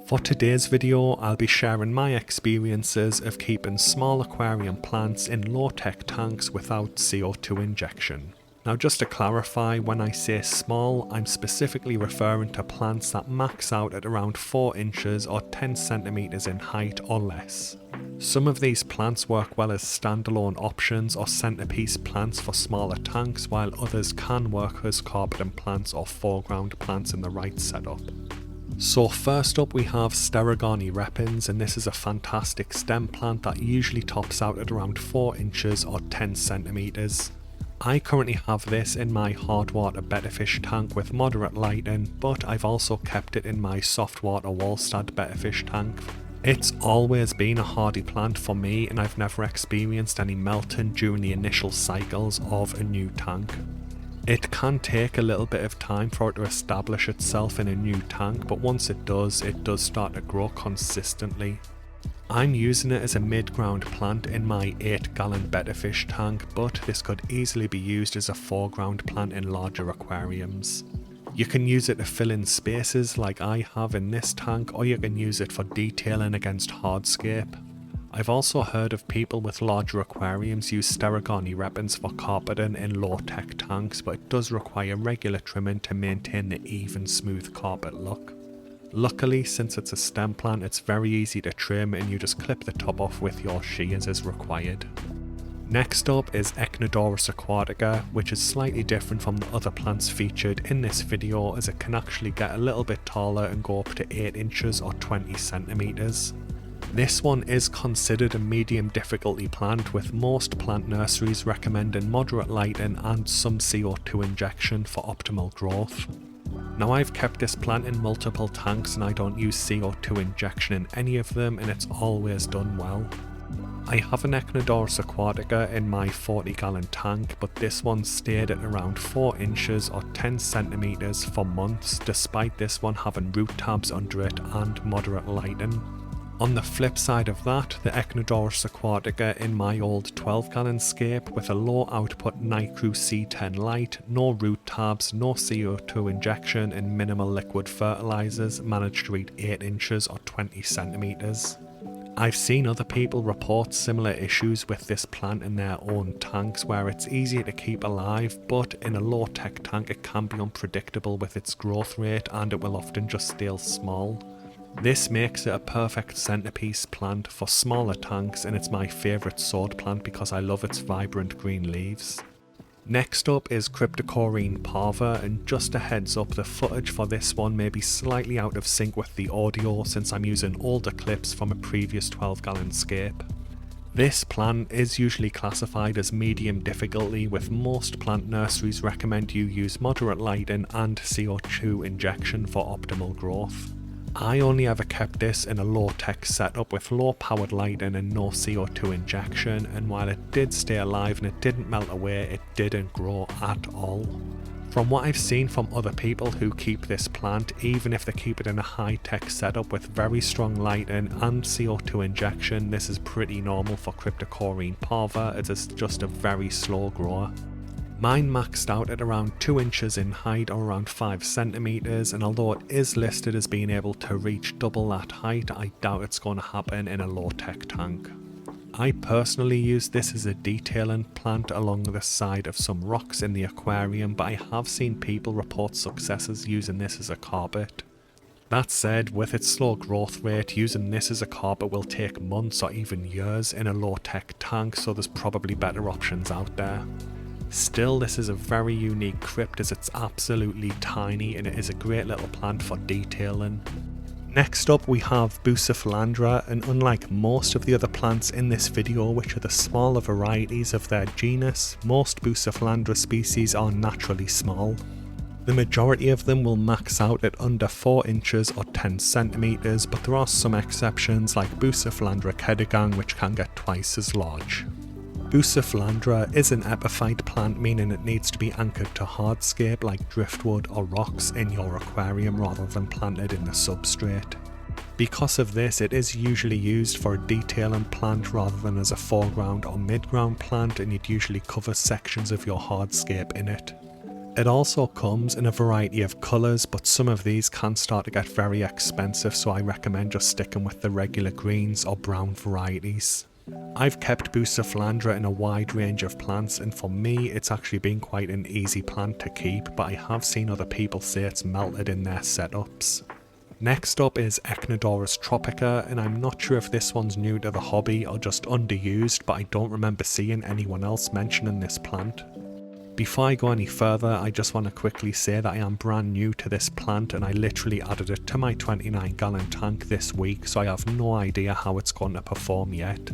For today's video, I'll be sharing my experiences of keeping small aquarium plants in low-tech tanks without CO2 injection. Now just to clarify, when I say small, I'm specifically referring to plants that max out at around 4 inches or 10 centimeters in height or less. Some of these plants work well as standalone options or centerpiece plants for smaller tanks, while others can work as carpeting plants or foreground plants in the right setup. So first up we have Staurogyne Repens, and this is a fantastic stem plant that usually tops out at around 4 inches or 10 centimeters. I currently have this in my hard water betta fish tank with moderate lighting, but I've also kept it in my soft water Walstad betta fish tank. It's always been a hardy plant for me, and I've never experienced any melting during the initial cycles of a new tank. It can take a little bit of time for it to establish itself in a new tank, but once it does start to grow consistently. I'm using it as a mid-ground plant in my 8-gallon betta fish tank, but this could easily be used as a foreground plant in larger aquariums. You can use it to fill in spaces like I have in this tank, or you can use it for detailing against hardscape. I've also heard of people with larger aquariums use Staurogyne Repens for carpeting in low-tech tanks, but it does require regular trimming to maintain the even, smooth carpet look. Luckily, since it's a stem plant, it's very easy to trim and you just clip the top off with your shears as required. Next up is Echinodorus Aquartica, which is slightly different from the other plants featured in this video, as it can actually get a little bit taller and go up to 8 inches or 20 centimeters. This one is considered a medium difficulty plant, with most plant nurseries recommending moderate lighting and some CO2 injection for optimal growth. Now I've kept this plant in multiple tanks and I don't use CO2 injection in any of them, and it's always done well. I have an Echinodorus Aquartica in my 40-gallon tank, but this one stayed at around 4 inches or 10 centimeters for months, despite this one having root tabs under it and moderate lighting. On the flip side of that, the Echinodorus Aquartica in my old 12-gallon scape with a low output Nicru C10 light, no root tabs, no CO2 injection and minimal liquid fertilizers managed to reach 8 inches or 20 centimeters. I've seen other people report similar issues with this plant in their own tanks, where it's easier to keep alive, but in a low-tech tank it can be unpredictable with its growth rate and it will often just stay small. This makes it a perfect centerpiece plant for smaller tanks, and it's my favourite sword plant because I love its vibrant green leaves. Next up is Cryptococcus parva, and just a heads up, the footage for this one may be slightly out of sync with the audio since I'm using older clips from a previous 12-gallon scape. This plant is usually classified as medium difficulty, with most plant nurseries recommend you use moderate lighting and CO2 injection for optimal growth. I only ever kept this in a low-tech setup with low-powered lighting and no CO2 injection, and while it did stay alive and it didn't melt away, it didn't grow at all. From what I've seen from other people who keep this plant, even if they keep it in a high-tech setup with very strong lighting and CO2 injection, this is pretty normal for Cryptococcus parva, as it's just a very slow grower. Mine maxed out at around 2 inches in height or around 5 centimeters, and although it is listed as being able to reach double that height, I doubt it's going to happen in a low-tech tank. I personally use this as a detailing plant along the side of some rocks in the aquarium, but I have seen people report successes using this as a carpet. That said, with its slow growth rate, using this as a carpet will take months or even years in a low-tech tank, so there's probably better options out there. Still, this is a very unique crypt as it's absolutely tiny and it is a great little plant for detailing. Next up we have Bucephalandra, and unlike most of the other plants in this video, which are the smaller varieties of their genus, most Bucephalandra species are naturally small. The majority of them will max out at under 4 inches or 10 centimeters, but there are some exceptions like Bucephalandra kedagang, which can get twice as large. Bucephalandra is an epiphyte plant, meaning it needs to be anchored to hardscape like driftwood or rocks in your aquarium rather than planted in the substrate. Because of this, it is usually used for a detailing plant rather than as a foreground or mid-ground plant, and you'd usually cover sections of your hardscape in it. It also comes in a variety of colours, but some of these can start to get very expensive, so I recommend just sticking with the regular greens or brown varieties. I've kept Bucephalandra in a wide range of plants, and for me it's actually been quite an easy plant to keep, but I have seen other people say it's melted in their setups. Next up is Echinodorus Aquartica, and I'm not sure if this one's new to the hobby or just underused, but I don't remember seeing anyone else mentioning this plant. Before I go any further, I just want to quickly say that I am brand new to this plant and I literally added it to my 29-gallon tank this week, so I have no idea how it's going to perform yet.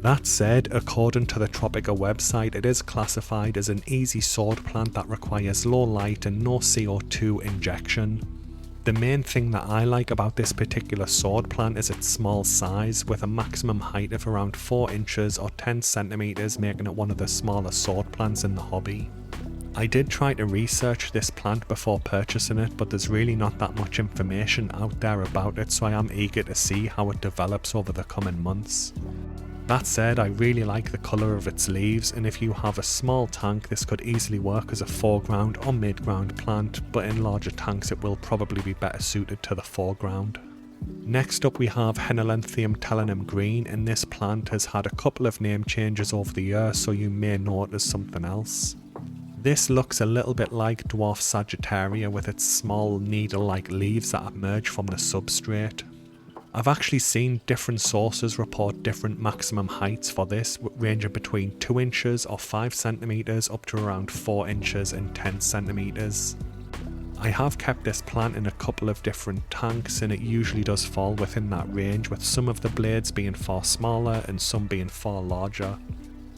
That said, according to the Tropica website, it is classified as an easy sword plant that requires low light and no CO2 injection. The main thing that I like about this particular sword plant is its small size, with a maximum height of around 4 inches or 10 centimeters, making it one of the smaller sword plants in the hobby. I did try to research this plant before purchasing it, but there's really not that much information out there about it, so I am eager to see how it develops over the coming months. That said, I really like the colour of its leaves, and if you have a small tank this could easily work as a foreground or mid-ground plant, but in larger tanks it will probably be better suited to the foreground. Next up we have Henolanthium telenum green, and this plant has had a couple of name changes over the years, so you may know it as something else. This looks a little bit like Dwarf Sagittaria with its small needle-like leaves that emerge from the substrate. I've actually seen different sources report different maximum heights for this, ranging between 2 inches or 5 centimeters up to around 4 inches and 10 centimeters. I have kept this plant in a couple of different tanks and it usually does fall within that range, with some of the blades being far smaller and some being far larger.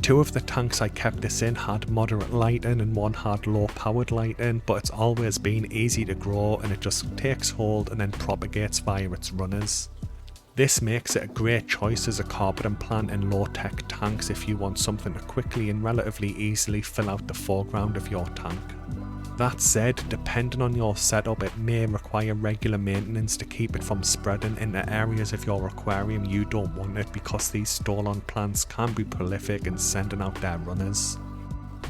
2 of the tanks I kept this in had moderate lighting and one had low powered lighting, but it's always been easy to grow and it just takes hold and then propagates via its runners. This makes it a great choice as a carpeting plant in low-tech tanks if you want something to quickly and relatively easily fill out the foreground of your tank. That said, depending on your setup, it may require regular maintenance to keep it from spreading into areas of your aquarium you don't want it, because these stolon plants can be prolific in sending out their runners.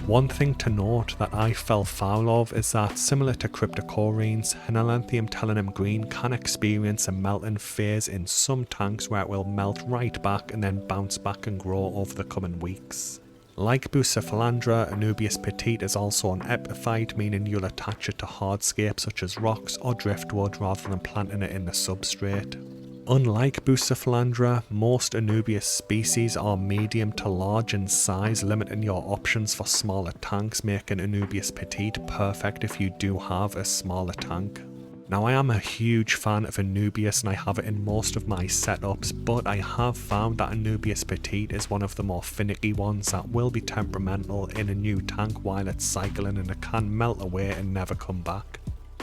One thing to note that I fell foul of is that, similar to cryptocorynes, Henolanthium telenum green can experience a melting phase in some tanks where it will melt right back and then bounce back and grow over the coming weeks. Like Bucephalandra, Anubias petite is also an epiphyte, meaning you'll attach it to hardscape such as rocks or driftwood rather than planting it in the substrate. Unlike Bucephalandra, most Anubias species are medium to large in size, limiting your options for smaller tanks, making Anubias petite perfect if you do have a smaller tank. Now, I am a huge fan of Anubias and I have it in most of my setups, but I have found that Anubias petite is one of the more finicky ones that will be temperamental in a new tank while it's cycling, and it can melt away and never come back.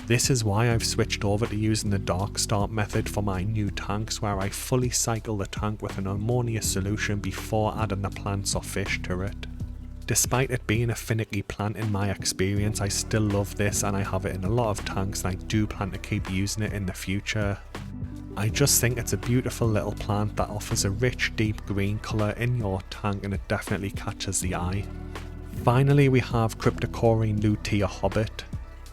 This is why I've switched over to using the dark start method for my new tanks, where I fully cycle the tank with an ammonia solution before adding the plants or fish to it. Despite it being a finicky plant in my experience, I still love this and I have it in a lot of tanks and I do plan to keep using it in the future. I just think it's a beautiful little plant that offers a rich deep green colour in your tank, and it definitely catches the eye. Finally, we have Cryptocoryne lutea hobbit.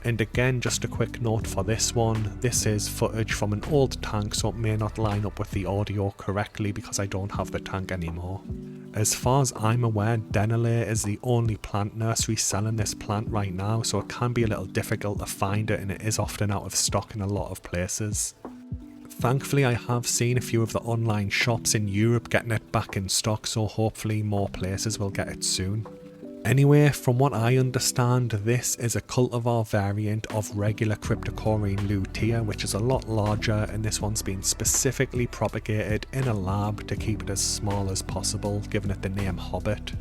And again, just a quick note for this one, this is footage from an old tank, so it may not line up with the audio correctly because I don't have the tank anymore. As far as I'm aware, Denali is the only plant nursery selling this plant right now, so it can be a little difficult to find it and it is often out of stock in a lot of places. Thankfully, I have seen a few of the online shops in Europe getting it back in stock, so hopefully more places will get it soon. Anyway, from what I understand, this is a cultivar variant of regular Cryptocoryne lutea, which is a lot larger, and this one's been specifically propagated in a lab to keep it as small as possible, giving it the name Hobbit.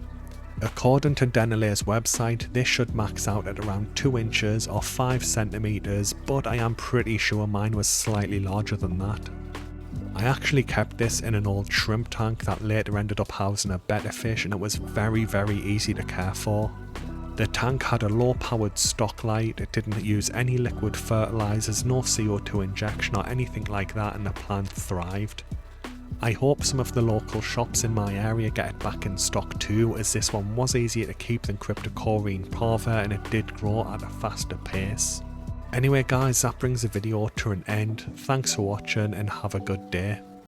According to Denali's website, this should max out at around 2 inches or 5 centimeters, but I am pretty sure mine was slightly larger than that. I actually kept this in an old shrimp tank that later ended up housing a betta fish, and it was very easy to care for. The tank had a low powered stock light, it didn't use any liquid fertilizers, no CO2 injection or anything like that, and the plant thrived. I hope some of the local shops in my area get it back in stock too, as this one was easier to keep than Cryptococcus parva and it did grow at a faster pace. Anyway guys, that brings the video to an end. Thanks for watching and have a good day.